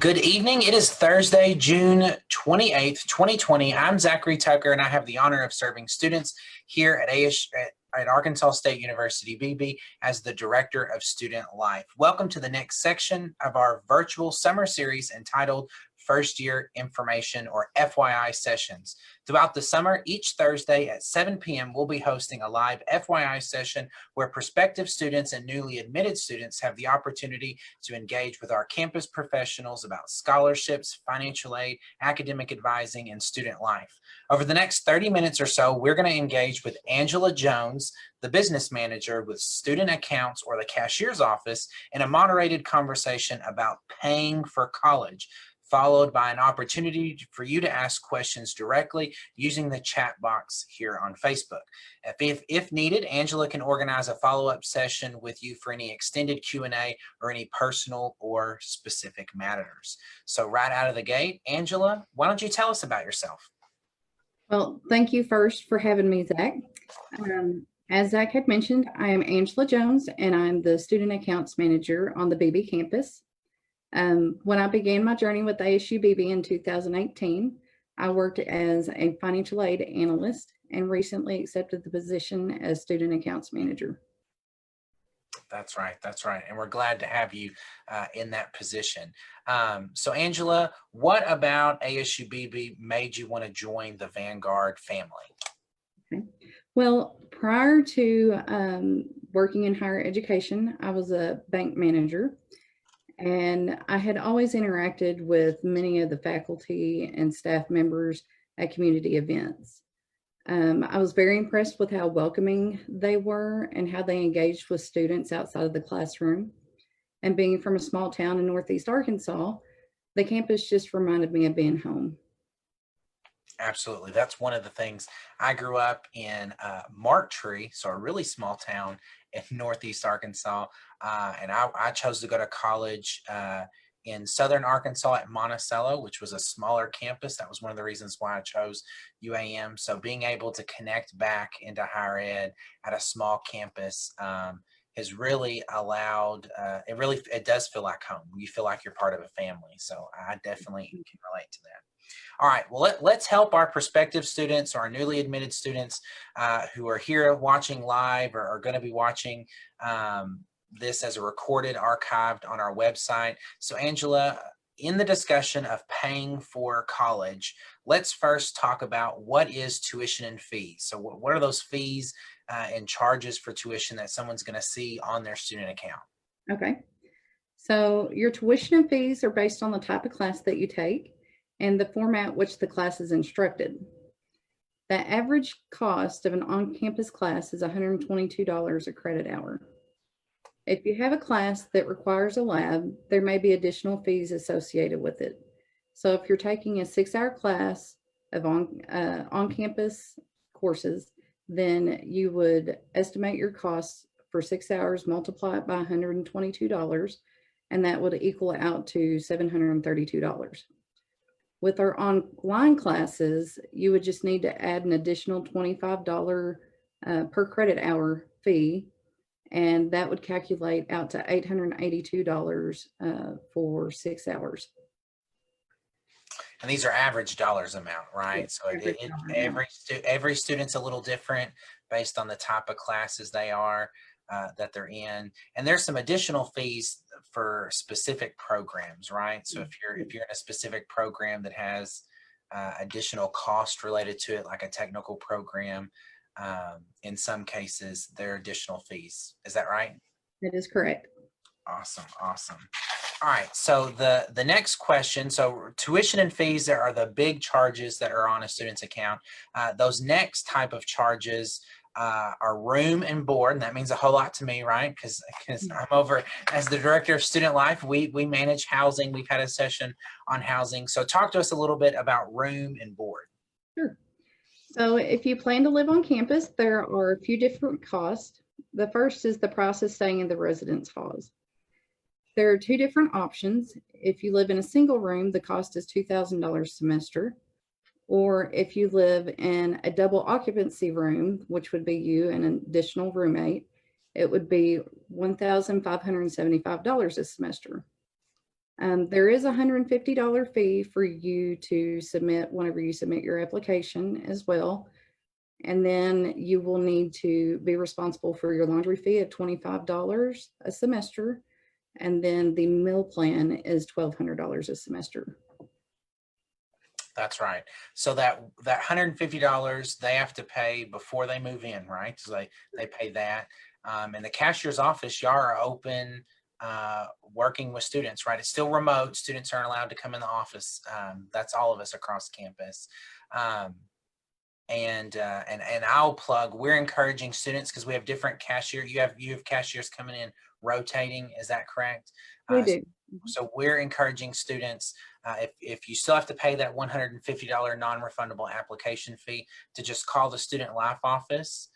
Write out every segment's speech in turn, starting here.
Good evening. It is Thursday, June 28th, 2020. I'm Zachary Tucker, and I have the honor of serving students here at Arkansas State University BB as the Director of Student Life. Welcome to the next section of our virtual summer series entitled First Year Information, or FYI sessions. Throughout the summer, each Thursday at 7 p.m., we'll be hosting a live FYI session where prospective students and newly admitted students have the opportunity to engage with our campus professionals about scholarships, financial aid, academic advising, and student life. Over the next 30 minutes or so, we're going to engage with Angela Jones, the business manager with student accounts or the cashier's office, in a moderated conversation about paying for college, followed by an opportunity for you to ask questions directly using the chat box here on Facebook. If needed, Angela can organize a follow-up session with you for any extended Q&A or any personal or specific matters. So right out of the gate, Angela, why don't you tell us about yourself? Well, thank you first for having me, Zach. As Zach had mentioned, I am Angela Jones, and I'm the Student Accounts Manager on the BB campus. When I began my journey with ASU BB in 2018, I worked as a financial aid analyst and recently accepted the position as Student Accounts Manager. That's right. That's right. And we're glad to have you in that position. So Angela, what about ASU BB made you want to join the Vanguard family? Okay. Well, prior to working in higher education, I was a bank manager, and I had always interacted with many of the faculty and staff members at community events. I was very impressed with how welcoming they were and how they engaged with students outside of the classroom. And being from a small town in Northeast Arkansas, the campus just reminded me of being home. Absolutely. That's one of the things. I grew up in Marktree, so a really small town in Northeast Arkansas, and I chose to go to college in Southern Arkansas at Monticello, which was a smaller campus. That was one of the reasons why I chose UAM. So being able to connect back into higher ed at a small campus has really allowed, it does feel like home. You feel like you're part of a family. So I definitely can relate to that. All right, well, let's help our prospective students or our newly admitted students who are here watching live or are going to be watching this as a recorded, archived on our website. So Angela, in the discussion of paying for college, let's first talk about what is tuition and fees. So what are those fees and charges for tuition that someone's going to see on their student account? Okay, so your tuition and fees are based on the type of class that you take and the format which the class is instructed. The average cost of an on-campus class is $122 a credit hour. If you have a class that requires a lab, there may be additional fees associated with it. So if you're taking a 6-hour class of on-campus courses, then you would estimate your costs for 6 hours, multiply it by $122, and that would equal out to $732. With our online classes, you would just need to add an additional $25 per credit hour fee, and that would calculate out to $882 for 6 hours. And these are average dollars amount, right? Yes, So every student's a little different based on the type of classes they are that they're in. And there's some additional fees for specific programs, right? So if you're in a specific program that has additional cost related to it, like a technical program, in some cases there are additional fees. Is that right? That is correct. Awesome. Awesome. All right. So the next question, so tuition and fees are the big charges that are on a student's account. Those next type of charges are room and board, and that means a whole lot to me, right? Because I'm over as the Director of Student Life. We manage housing. We've had a session on housing. So talk to us a little bit about room and board. Sure. So if you plan to live on campus, there are a few different costs. The first is the price of staying in the residence halls. There are two different options. If you live in a single room, the cost is $2,000 a semester. Or if you live in a double occupancy room, which would be you and an additional roommate, it would be $1,575 a semester. There is a $150 fee for you to submit whenever you submit your application as well. And then you will need to be responsible for your laundry fee of $25 a semester. And then the meal plan is $1,200 a semester. That's right. So that $150 they have to pay before they move in, right? So they pay that. And the cashier's office, y'all are open, working with students, right? It's still remote. Students aren't allowed to come in the office. That's all of us across campus. And I'll plug, we're encouraging students because we have different cashier. You have cashiers coming in rotating. Is that correct? We do. So we're encouraging students, if you still have to pay that $150 non-refundable application fee, to just call the Student Life office,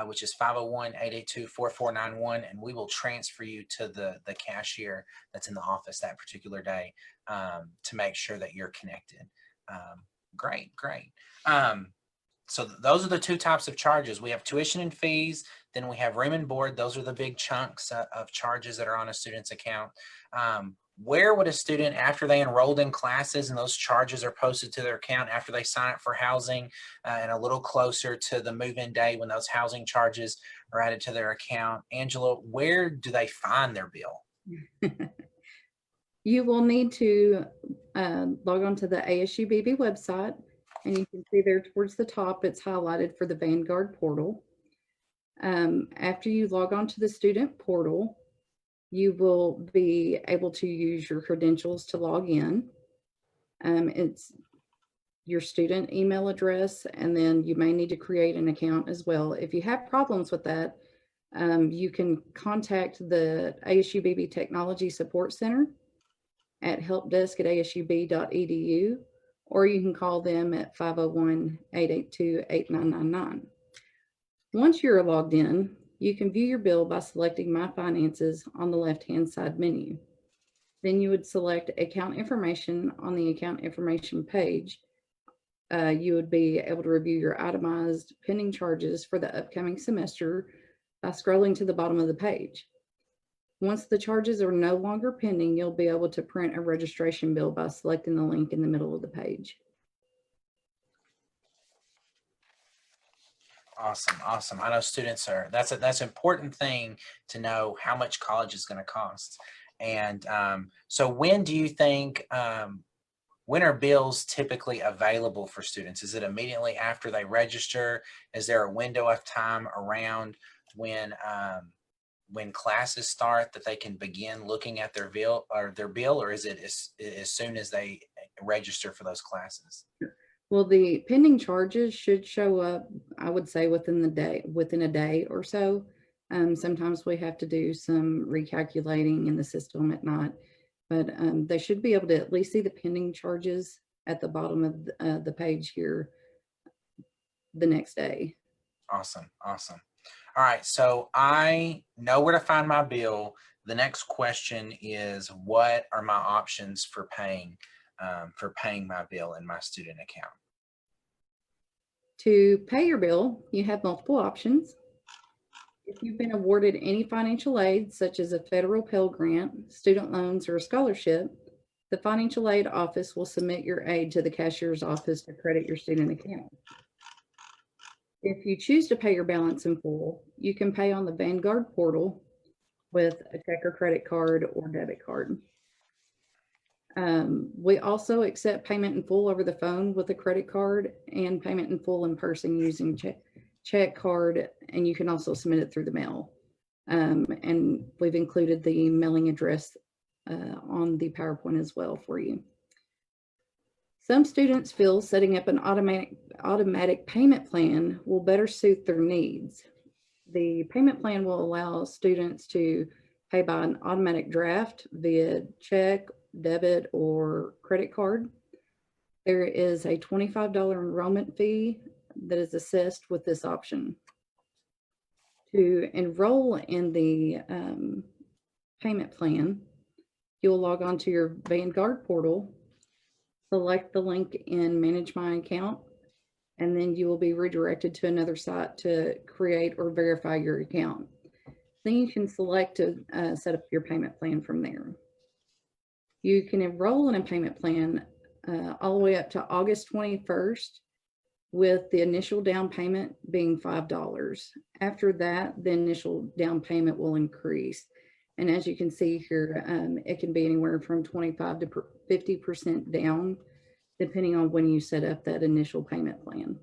which is 501-882-4491, and we will transfer you to the cashier that's in the office that particular day, to make sure that you're connected. Great. So those are the two types of charges. We have tuition and fees, then we have room and board. Those are the big chunks of charges that are on a student's account. Where would a student, after they enrolled in classes and those charges are posted to their account, after they sign up for housing, and a little closer to the move-in day when those housing charges are added to their account, Angela, where do they find their bill? You will need to log on to the ASUBB website, and you can see there towards the top, it's highlighted for the Vanguard portal. After you log on to the student portal, you will be able to use your credentials to log in. It's your student email address, and then you may need to create an account as well. If you have problems with that, you can contact the ASUBB Technology Support Center at helpdesk@asub.edu, or you can call them at 501-882-8999. Once you're logged in, you can view your bill by selecting My Finances on the left-hand side menu. Then you would select Account Information on the Account Information page. You would be able to review your itemized pending charges for the upcoming semester by scrolling to the bottom of the page. Once the charges are no longer pending, you'll be able to print a registration bill by selecting the link in the middle of the page. Awesome. I know students are, that's an important thing to know how much college is going to cost. And so when do you think, when are bills typically available for students? Is it immediately after they register? Is there a window of time around when classes start that they can begin looking at their bill, or is it as soon as they register for those classes? Well, the pending charges should show up, I would say, within a day or so. Sometimes we have to do some recalculating in the system at night, but they should be able to at least see the pending charges at the bottom of the page here the next day. Awesome. All right, so I know where to find my bill. The next question is, what are my options for paying my bill in my student account? To pay your bill, you have multiple options. If you've been awarded any financial aid, such as a federal Pell Grant, student loans, or a scholarship, the financial aid office will submit your aid to the cashier's office to credit your student account. If you choose to pay your balance in full, you can pay on the Vanguard portal with a check or credit card or debit card. We also accept payment in full over the phone with a credit card, and payment in full in person using check card, and you can also submit it through the mail. And we've included the mailing address on the PowerPoint as well for you. Some students feel setting up an automatic payment plan will better suit their needs. The payment plan will allow students to pay by an automatic draft via check, debit, or credit card. There is a $25 enrollment fee that is assessed with this option. To enroll in the payment plan, you'll log on to your Vanguard portal, select the link in Manage My Account, and then you will be redirected to another site to create or verify your account. Then you can select to set up your payment plan from there. You can enroll in a payment plan all the way up to August 21st, with the initial down payment being $5. After that, the initial down payment will increase. And as you can see here, it can be anywhere from 25 to 50% down, depending on when you set up that initial payment plan.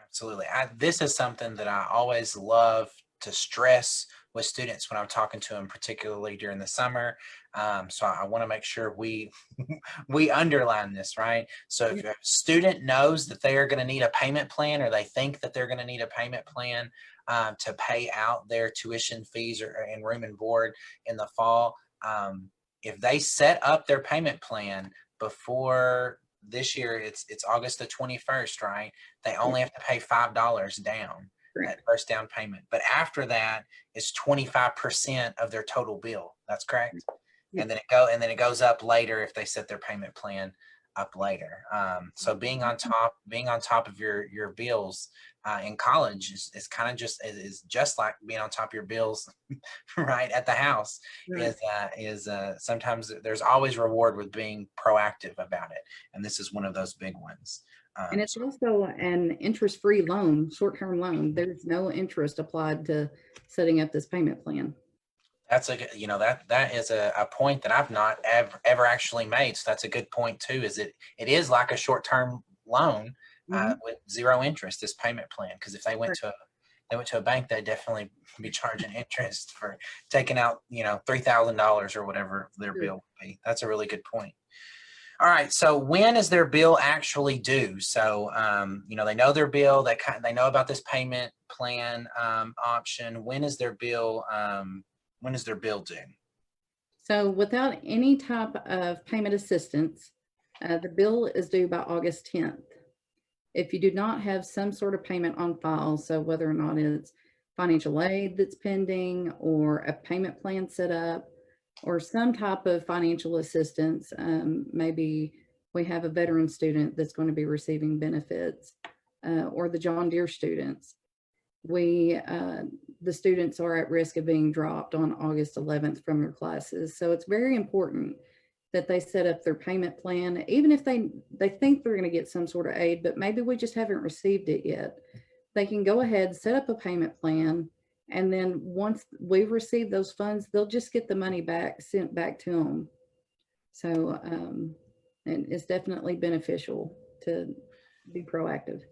Absolutely. This is something that I always love to stress with students when I'm talking to them, particularly during the summer. So I want to make sure we we underline this, right? So if a student knows that they are going to need a payment plan, or they think that they're going to need a payment plan to pay out their tuition fees or and room and board in the fall, if they set up their payment plan before this year, it's August the 21st, right? They only have to pay $5 down, that Correct. first down payment. But after that, it's 25% of their total bill. That's correct. Yes. And then it goes up later if they set their payment plan up later. So being on top of your bills in college is kind of just like being on top of your bills right at the house. Right. Is sometimes there's always reward with being proactive about it, and this is one of those big ones. And it's also an interest-free loan, short-term loan. There's no interest applied to setting up this payment plan. That's that is a point that I've not ever actually made. So that's a good point too. Is it is like a short-term loan with zero interest, this payment plan. Because if they went to a bank, they'd definitely be charging interest for taking out $3,000 or whatever their bill would be. That's a really good point. All right. So when is their bill actually due? So, they know their bill, they know about this payment plan option. When is their bill? When is their bill due? So without any type of payment assistance, the bill is due by August 10th. If you do not have some sort of payment on file, so whether or not it's financial aid that's pending, or a payment plan set up, or some type of financial assistance, maybe we have a veteran student that's going to be receiving benefits, or the John Deere students, the students are at risk of being dropped on August 11th from their classes. So it's very important that they set up their payment plan, even if they think they're going to get some sort of aid, but maybe we just haven't received it yet. They can go ahead, set up a payment plan, and then once we've received those funds, they'll just get the money back, sent back to them. So, and it's definitely beneficial to be proactive.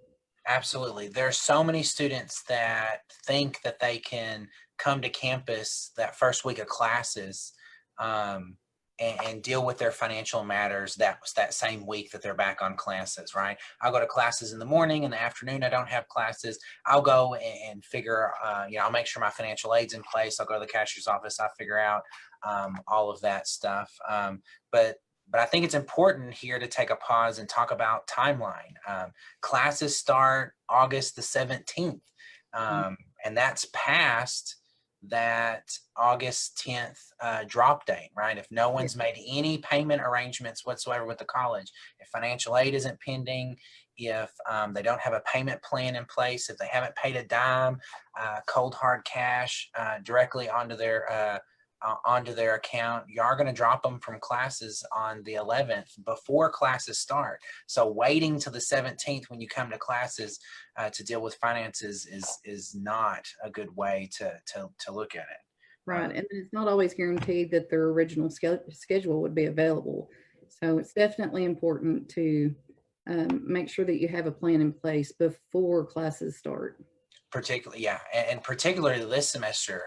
Absolutely. There's so many students that think that they can come to campus that first week of classes and deal with their financial matters that same week that they're back on classes, right? I'll go to classes in the morning. In the afternoon, I don't have classes. I'll go and figure, I'll make sure my financial aid's in place. I'll go to the cashier's office. I'll figure out all of that stuff. But I think it's important here to take a pause and talk about timeline. Classes start August the 17th, and that's past that August 10th drop date, right? If no one's made any payment arrangements whatsoever with the college, if financial aid isn't pending, if they don't have a payment plan in place, if they haven't paid a dime, cold hard cash directly onto their account, you are going to drop them from classes on the 11th before classes start. So waiting till the 17th when you come to classes to deal with finances is not a good way to look at it. Right. And it's not always guaranteed that their original schedule would be available. So it's definitely important to make sure that you have a plan in place before classes start. Particularly, yeah, and particularly this semester,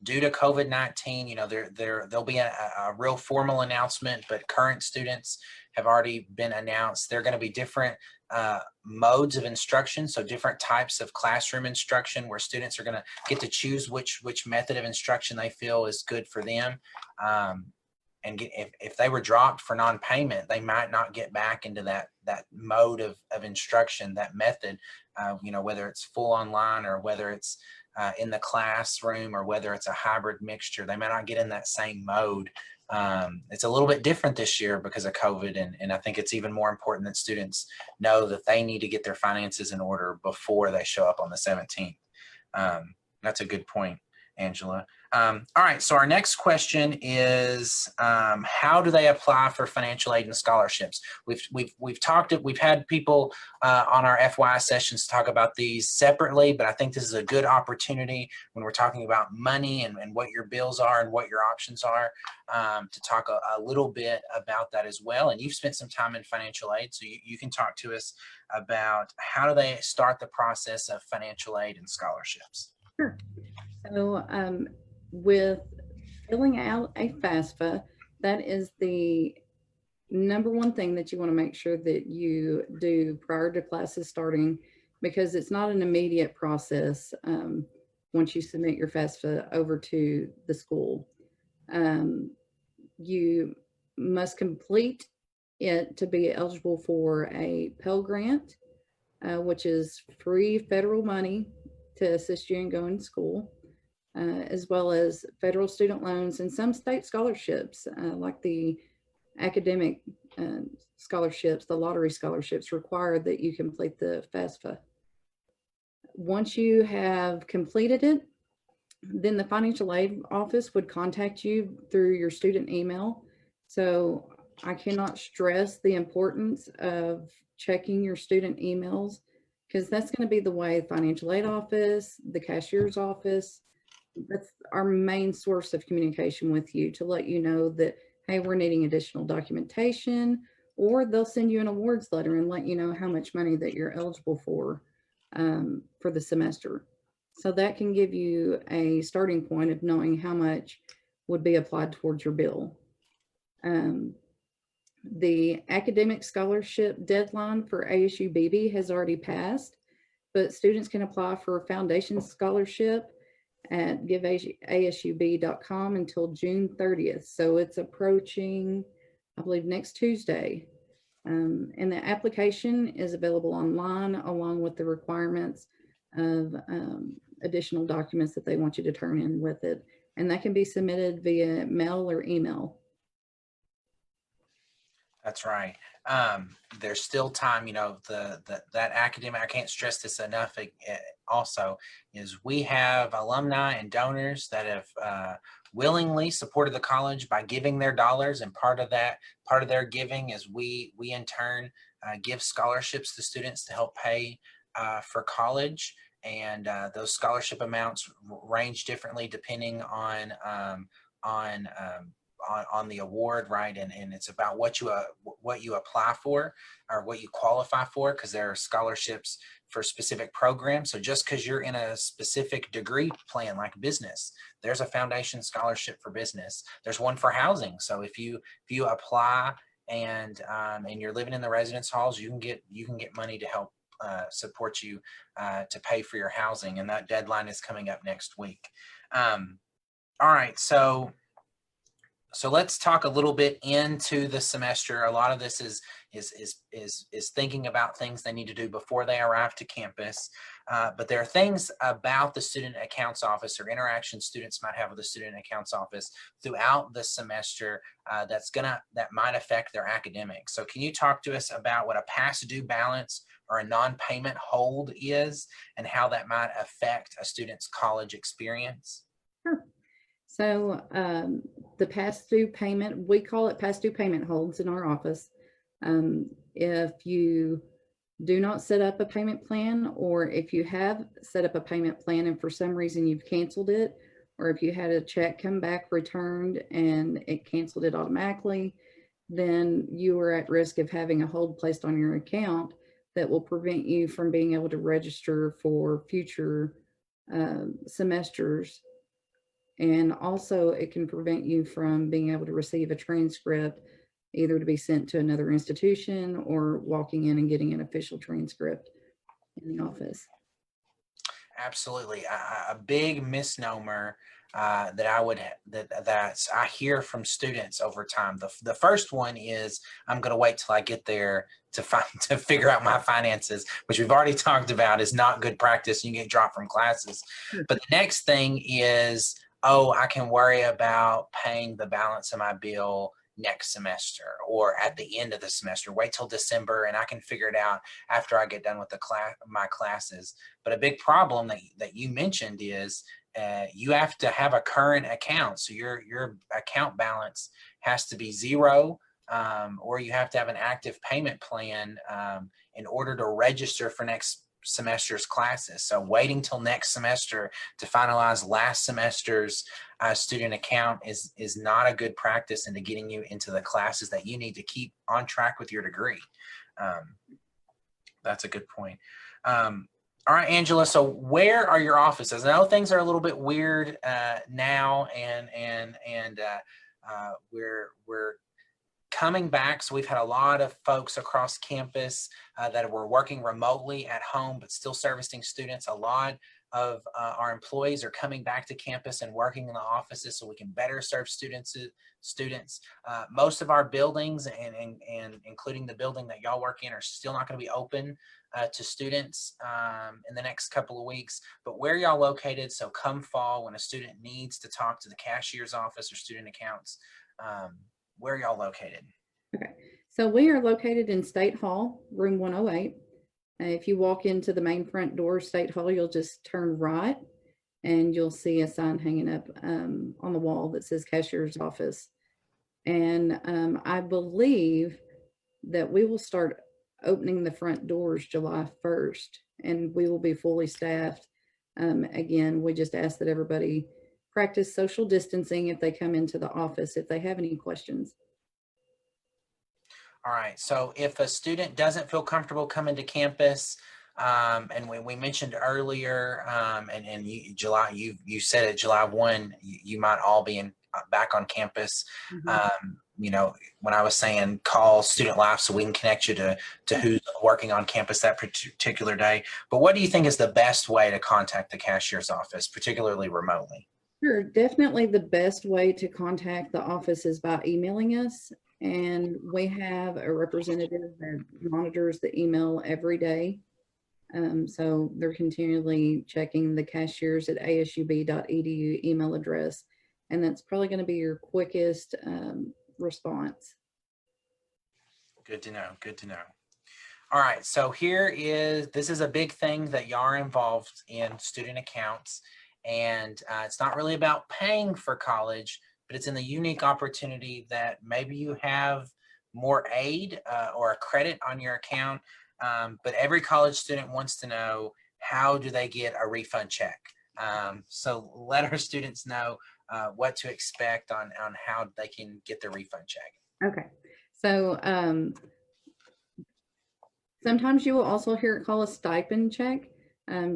due to COVID-19, there'll be a real formal announcement, but current students have already been announced. There are going to be different modes of instruction, so different types of classroom instruction where students are going to get to choose which method of instruction they feel is good for them. And if they were dropped for non-payment, they might not get back into that mode of instruction, that method, whether it's full online or whether it's in the classroom or whether it's a hybrid mixture. They may not get in that same mode. It's a little bit different this year because of COVID, and I think it's even more important that students know that they need to get their finances in order before they show up on the 17th. That's a good point. Angela. All right, so our next question is, how do they apply for financial aid and scholarships? We've had people on our FY sessions talk about these separately, but I think this is a good opportunity when we're talking about money and what your bills are and what your options are, to talk a little bit about that as well. And you've spent some time in financial aid, so you can talk to us about how do they start the process of financial aid and scholarships. Sure. So with filling out a FAFSA, that is the number one thing that you want to make sure that you do prior to classes starting, because it's not an immediate process once you submit your FAFSA over to the school. You must complete it to be eligible for a Pell Grant, which is free federal money to assist you in going to school, as well as federal student loans and some state scholarships, like the academic scholarships, the lottery scholarships require that you complete the FAFSA. Once you have completed it, then the financial aid office would contact you through your student email. So I cannot stress the importance of checking your student emails, because that's going to be the way the financial aid office, the cashier's office, that's our main source of communication with you, to let you know that, hey, we're needing additional documentation, or they'll send you an awards letter and let you know how much money that you're eligible for the semester. So that can give you a starting point of knowing how much would be applied towards your bill. The academic scholarship deadline for ASU BB has already passed, but students can apply for a foundation scholarship at giveasub.com until June 30th. So it's approaching, I believe, next Tuesday. And the application is available online, along with the requirements of additional documents that they want you to turn in with it. And that can be submitted via mail or email. That's right. There's still time, that academic, I can't stress this enough. Also is we have alumni and donors that have willingly supported the college by giving their dollars. And part of their giving is we in turn give scholarships to students to help pay for college. And those scholarship amounts range differently depending on the award, right? And it's about what you apply for or what you qualify for, because there are scholarships for specific programs. So just because you're in a specific degree plan like business, there's a foundation scholarship for business. There's one for housing. So if you apply and you're living in the residence halls, you can get money to help support you to pay for your housing, and that deadline is coming up next week. All right, so let's talk a little bit into the semester. A lot of this is thinking about things they need to do before they arrive to campus. But there are things about the student accounts office or interactions students might have with the student accounts office throughout the semester that might affect their academics. So can you talk to us about what a past due balance or a non-payment hold is, and how that might affect a student's college experience? Sure. So the past due payment, we call it past due payment holds in our office. If you do not set up a payment plan, or if you have set up a payment plan and for some reason you've canceled it, or if you had a check come back returned and it canceled it automatically, then you are at risk of having a hold placed on your account that will prevent you from being able to register for future semesters. And also it can prevent you from being able to receive a transcript, either to be sent to another institution or walking in and getting an official transcript in the office. Absolutely. A big misnomer that I hear from students over time. The first one is, I'm going to wait till I get there to figure out my finances, which we've already talked about is not good practice. You get dropped from classes. But the next thing is, oh, I can worry about paying the balance of my bill next semester or at the end of the semester. Wait till December and I can figure it out after I get done with my classes. But a big problem that you mentioned is you have to have a current account. So your account balance has to be zero, or you have to have an active payment plan in order to register for next semester's classes. So waiting till next semester to finalize last semester's student account is not a good practice into getting you into the classes that you need to keep on track with your degree. That's a good point. All right, Angela, so where are your offices? I know things are a little bit weird now, and we're coming back. So we've had a lot of folks across campus that were working remotely at home, but still servicing students. A lot of our employees are coming back to campus and working in the offices so we can better serve students. Most of our buildings and including the building that y'all work in are still not going to be open to students in the next couple of weeks. But where y'all located, so come fall when a student needs to talk to the cashier's office or student accounts, where are y'all located? Okay, so we are located in State Hall, room 108. If you walk into the main front door of State Hall, you'll just turn right and you'll see a sign hanging up on the wall that says cashier's office. And I believe that we will start opening the front doors July 1st, and we will be fully staffed. Again, we just ask that everybody practice social distancing if they come into the office, if they have any questions. All right, so if a student doesn't feel comfortable coming to campus, and we mentioned earlier, and you said it, July 1, you might all be back on campus. You know, when I was saying call Student Life so we can connect you to who's working on campus that particular day. But what do you think is the best way to contact the cashier's office, particularly remotely? Sure, definitely the best way to contact the office is by emailing us. And we have a representative that monitors the email every day. So they're continually checking the cashiers at asub.edu email address. And that's probably going to be your quickest response. Good to know. Good to know. All right. So this is a big thing that y'all are involved in, student accounts. And it's not really about paying for college, but it's in the unique opportunity that maybe you have more aid or a credit on your account. But every college student wants to know, how do they get a refund check? So let our students know what to expect on how they can get their refund check. Okay. So sometimes you will also hear it called a stipend check,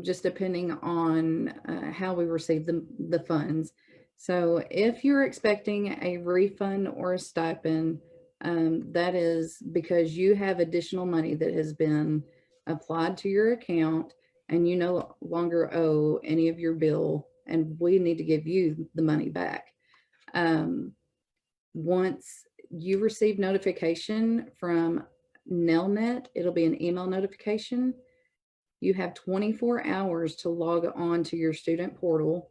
just depending on how we receive the funds. So if you're expecting a refund or a stipend, that is because you have additional money that has been applied to your account and you no longer owe any of your bill, and we need to give you the money back. Once you receive notification from Nelnet, it'll be an email notification. You have 24 hours to log on to your student portal,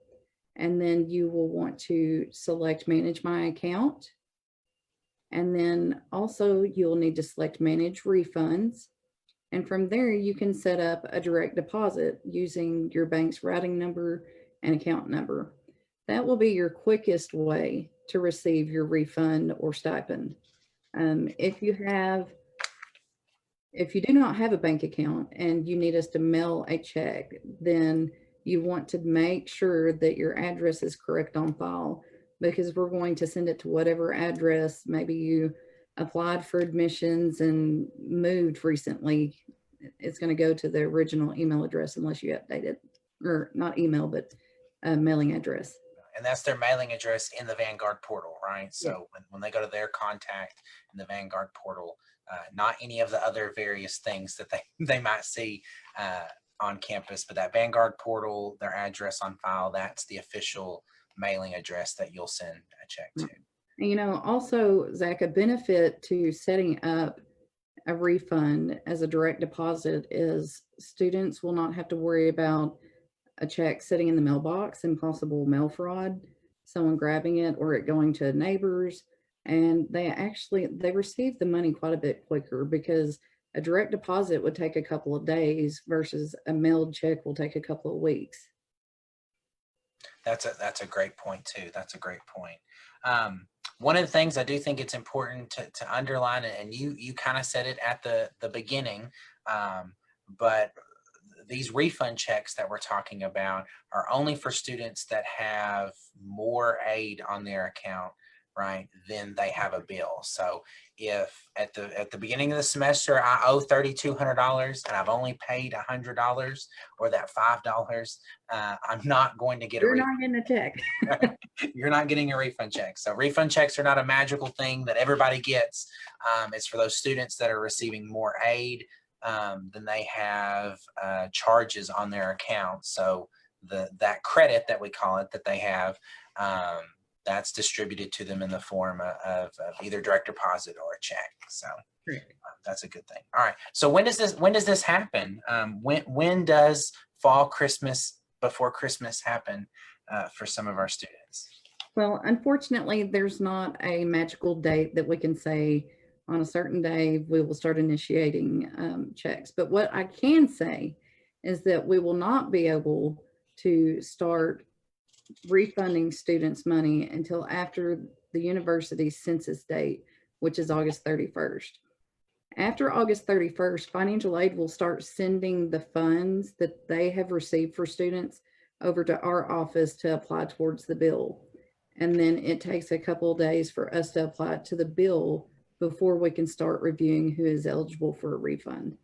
and then you will want to select Manage My Account. And then also you'll need to select Manage Refunds. And from there, you can set up a direct deposit using your bank's routing number and account number. That will be your quickest way to receive your refund or stipend. If you do not have a bank account and you need us to mail a check, then you want to make sure that your address is correct on file, because we're going to send it to whatever address. Maybe you applied for admissions and moved recently. It's going to go to the original email address unless you update it, or not email, but mailing address. And that's their mailing address in the Vanguard portal, right? So when they go to their contact in the Vanguard portal, not any of the other various things that they might see on campus, but that Vanguard portal, their address on file, that's the official mailing address that you'll send a check to. You know, also, Zach, a benefit to setting up a refund as a direct deposit is students will not have to worry about a check sitting in the mailbox and possible mail fraud, someone grabbing it or it going to neighbors. And they receive the money quite a bit quicker, because a direct deposit would take a couple of days versus a mailed check will take a couple of weeks. That's a great point too. That's a great point. One of the things I do think it's important to underline, and you kind of said it at the beginning, but these refund checks that we're talking about are only for students that have more aid on their account, right, than they have a bill. So if at the beginning of the semester I owe $3,200 and I've only paid $100 or that $5, I'm not going to get a You're refund. not getting a check. You're not getting a refund check. So refund checks are not a magical thing that everybody gets. It's for those students that are receiving more aid than they have charges on their account. So that credit that we call it that they have, that's distributed to them in the form of either direct deposit or a check. So that's a good thing. All right. So when does this happen? When does fall, Christmas, before Christmas happen for some of our students? Well, unfortunately, there's not a magical date that we can say on a certain day we will start initiating checks. But what I can say is that we will not be able to start refunding students money until after the university's census date, which is August 31st. After August 31st, financial aid will start sending the funds that they have received for students over to our office to apply towards the bill. And then it takes a couple of days for us to apply it to the bill before we can start reviewing who is eligible for a refund.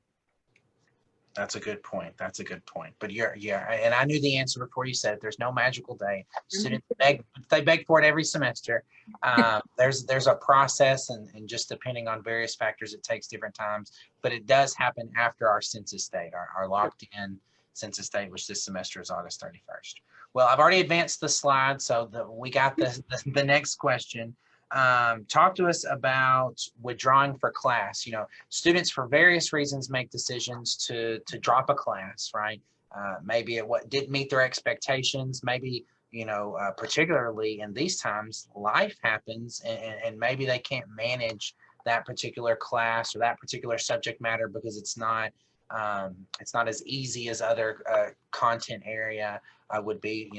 That's a good point. That's a good point. But and I knew the answer before you said it. There's no magical day. Students beg for it every semester. There's a process, and just depending on various factors, it takes different times. But it does happen after our census date, our locked in census date, which this semester is August 31st. Well, I've already advanced the slide, so we got the next question. Talk to us about withdrawing for class. Students for various reasons make decisions to drop a class, right? Maybe it didn't meet their expectations. Maybe, particularly in these times, life happens, and maybe they can't manage that particular class or that particular subject matter because it's not as easy as other content area would be.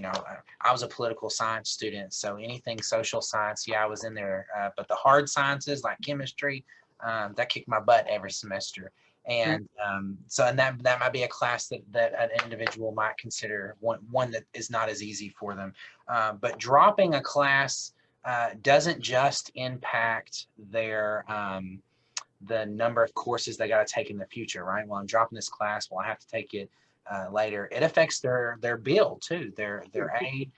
I was a political science student, so anything social science, I was in there. But the hard sciences like chemistry, that kicked my butt every semester. And so that might be a class that an individual might consider one that is not as easy for them. But dropping a class doesn't just impact their the number of courses they got to take in the future, right? Well, I'm dropping this class, well, I have to take it later. It affects their bill too, their aid.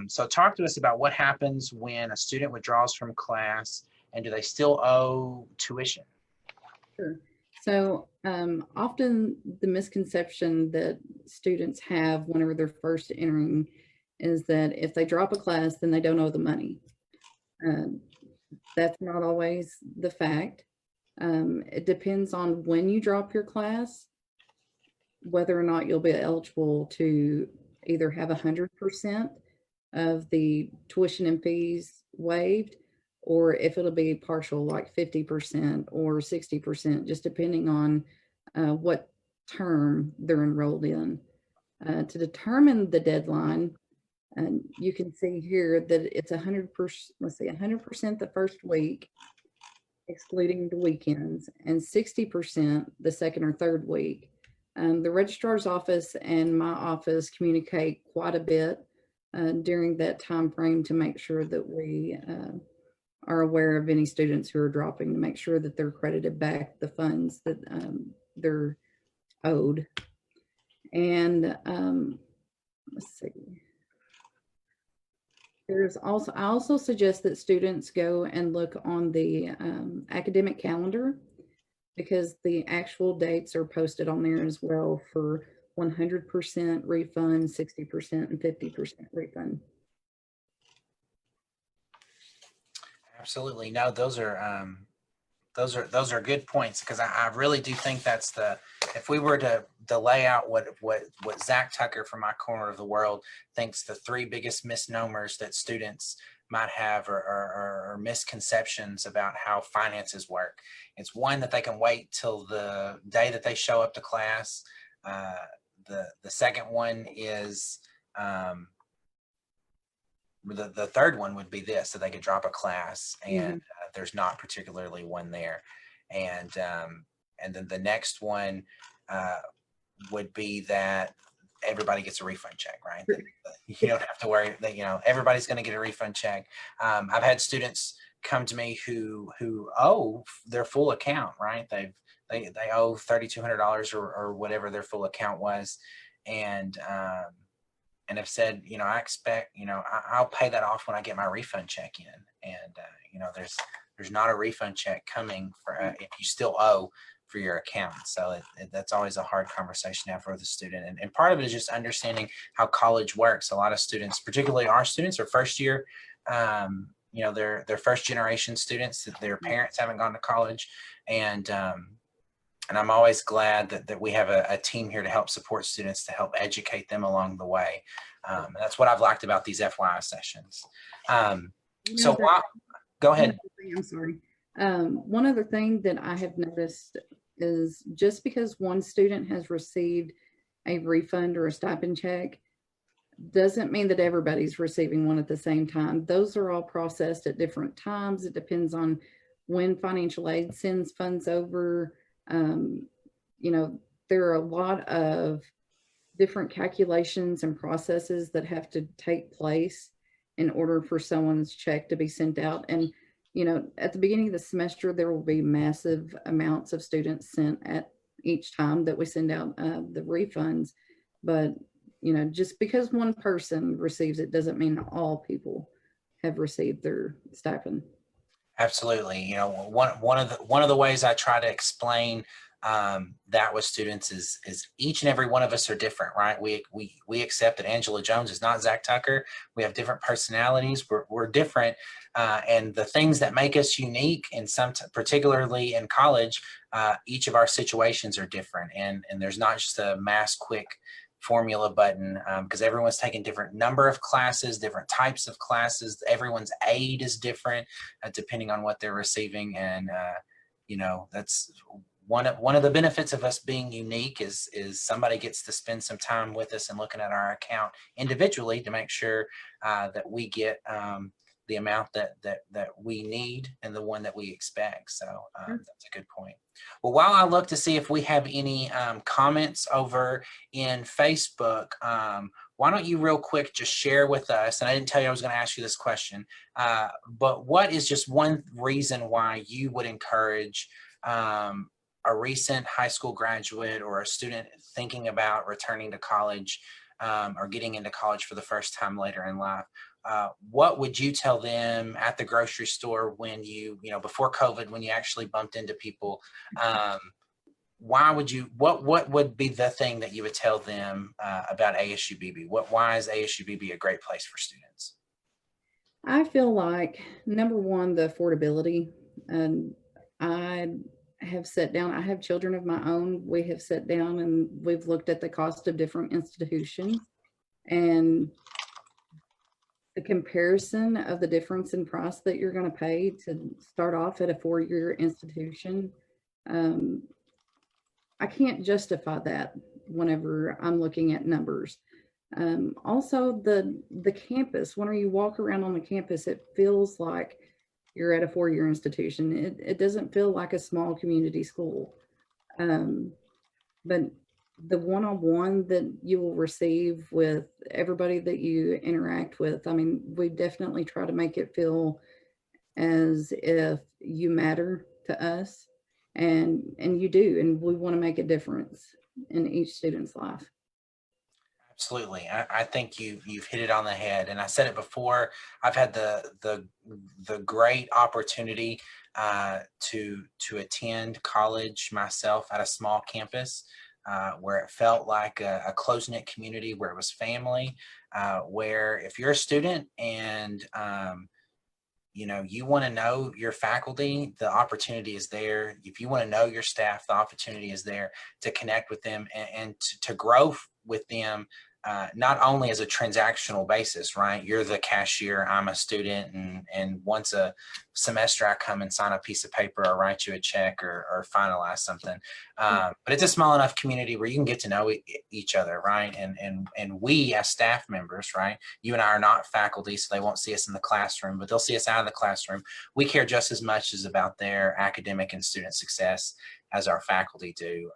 So talk to us about what happens when a student withdraws from class, and do they still owe tuition? Sure. So often the misconception that students have whenever they're first entering is that if they drop a class, then they don't owe the money. That's not always the fact. It depends on when you drop your class, whether or not you'll be eligible to either have 100% of the tuition and fees waived, or if it'll be partial, like 50% or 60%, just depending on what term they're enrolled in. To determine the deadline, and you can see here that it's 100%, let's see, 100% the first week, excluding the weekends, and 60% the second or third week. The registrar's office and my office communicate quite a bit during that time frame to make sure that we are aware of any students who are dropping, to make sure that they're credited back the funds that they're owed. And let's see. I also suggest that students go and look on the academic calendar, because the actual dates are posted on there as well for 100% refund, 60%, and 50% refund. Absolutely. No, those are good points, because I really do think that's if we were to lay out what Zach Tucker from my corner of the world thinks the three biggest misnomers that students might have or misconceptions about how finances work. It's one that they can wait till the day that they show up to class. The second one is the third one would be this, so they could drop a class and there's not particularly one there. And then the next one would be that everybody gets a refund check, right? You don't have to worry that, everybody's going to get a refund check. I've had students come to me who owe their full account, right? They owe $3,200 or whatever their full account was. And have said, I expect, I'll pay that off when I get my refund check in. And, there's not a refund check coming for if you still owe for your account. So that's always a hard conversation to have for the student. And part of it is just understanding how college works. A lot of students, particularly our students, are first year, they're first generation students, that their parents haven't gone to college. And I'm always glad that we have a team here to help support students, to help educate them along the way. That's what I've liked about these FYI sessions. Go ahead. I'm sorry. One other thing that I have noticed is just because one student has received a refund or a stipend check doesn't mean that everybody's receiving one at the same time. Those are all processed at different times. It depends on when financial aid sends funds over. There are a lot of different calculations and processes that have to take place in order for someone's check to be sent out. And, at the beginning of the semester, there will be massive amounts of students sent at each time that we send out the refunds. But, just because one person receives it doesn't mean all people have received their stipend. Absolutely. One of the ways I try to explain that with students is each and every one of us are different, right? We accept that Angela Jones is not Zach Tucker. We have different personalities. We're different, and the things that make us unique, and particularly in college, each of our situations are different, and there's not just a mass quick formula button, because everyone's taking different number of classes, different types of classes. Everyone's aid is different depending on what they're receiving, and that's one of the benefits of us being unique is somebody gets to spend some time with us and looking at our account individually to make sure that we get the amount that we need and the one that we expect. So that's a good point. Well, while I look to see if we have any comments over in Facebook, why don't you real quick just share with us, and I didn't tell you I was going to ask you this question, but what is just one reason why you would encourage a recent high school graduate or a student thinking about returning to college or getting into college for the first time later in life? What would you tell them at the grocery store when before COVID, when you actually bumped into people? What would be the thing that you would tell them about ASUBB? Why is ASUBB a great place for students? I feel like, number one, the affordability. And I have sat down, I have children of my own. We have sat down and we've looked at the cost of different institutions, and the comparison of the difference in price that you're going to pay to start off at a 4-year institution. I can't justify that whenever I'm looking at numbers. Also, the campus, when you walk around on the campus, it feels like you're at a 4-year institution. It doesn't feel like a small community school. But the one-on-one that you will receive with everybody that you interact with, I mean, we definitely try to make it feel as if you matter to us, and you do, and we want to make a difference in each student's life. Absolutely. I think you've hit it on the head. And I said it before, I've had the great opportunity to attend college myself at a small campus where it felt like a close-knit community, where it was family, where if you're a student and you want to know your faculty, the opportunity is there. If you want to know your staff, the opportunity is there to connect with them and to grow with them not only as a transactional basis, right? You're the cashier, I'm a student, and once a semester I come and sign a piece of paper or write you a check or finalize something. But it's a small enough community where you can get to know each other, right? And we as staff members, right? You and I are not faculty, so they won't see us in the classroom, but they'll see us out of the classroom. We care just as much as about their academic and student success as our faculty do.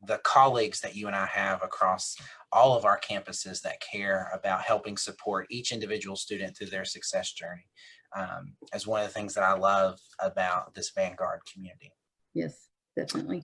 The colleagues that you and I have across all of our campuses that care about helping support each individual student through their success journey is one of the things that I love about this Vanguard community. Yes, definitely.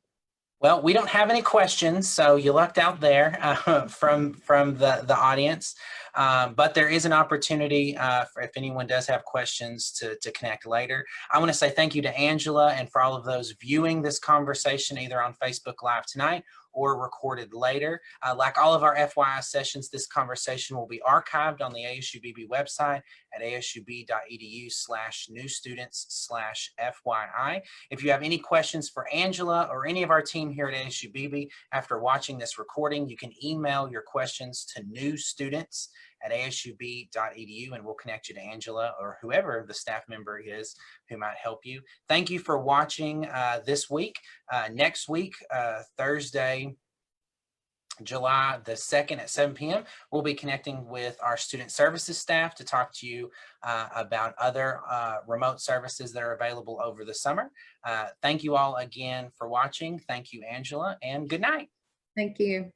Well, we don't have any questions, so you lucked out there from the audience. But there is an opportunity for if anyone does have questions to connect later. I want to say thank you to Angela and for all of those viewing this conversation either on Facebook Live tonight or recorded later. Like all of our FYI sessions, this conversation will be archived on the ASUBB website at asub.edu/newstudents/FYI. If you have any questions for Angela or any of our team here at ASUBB after watching this recording, you can email your questions to newstudents@asub.edu and we'll connect you to Angela or whoever the staff member is who might help you. Thank you for watching this week. Next week, Thursday, July the 2nd at 7 p.m. We'll be connecting with our student services staff to talk to you about other remote services that are available over the summer. Thank you all again for watching. Thank you, Angela, and good night. Thank you.